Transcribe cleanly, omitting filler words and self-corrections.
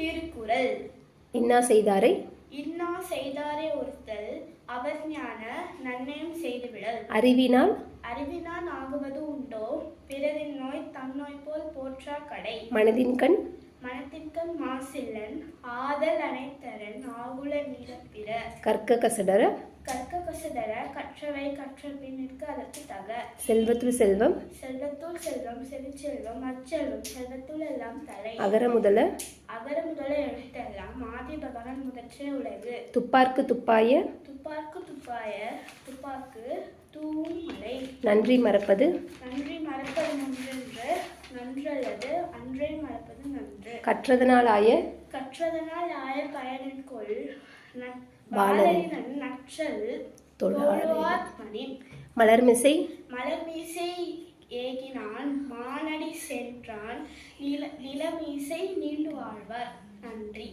திருக்குறள். இன்னா செய்தாரை இன்னா செய்தாரை ஒருத்தல் அவர் ஞான நன்னயம் செய்துவிடல். அறிவினால் அறிவினான் ஆகுவது உண்டோ பிறரின் நோய் தன்னோய் போல் போற்றா கடை. மனதின்கண் மனத்திற்கண் மாசில்லன் ஆதல் அனைத்தரன் ஆகுல மீதப்பிற. கற்க கசடர கற்க கசடர கற்றவை கற்ற பின்னிற்கு அதற்கு தக. செல்வத்துள் செல்வம் செல்வத்துள் செல்வம் செவிச்செல்வம் அச்செல்வம் செல்வத்துள் எல்லாம் தலை. அகர முதல எழுத்தெல்லாம் ஆதி பகவன் முதற்றே உலகு. துப்பார்க்கு துப்பாய துப்பார்க்கு துப்பாய துப்பாக்கு தூவும் மலை. நன்றி மறப்பது நன்றி மறப்பது நன்றென்று நன்றல்லது அன்றை மறப்பது நன்று. கற்றதனால் ஆய பயனின் கொள் பாலரின் நற்றல் தொழார் மணி. மலர்மிசை ஏகினான் மானடி சென்றான் நிலமீசை நீண்டு வாழ்வார். நன்றி.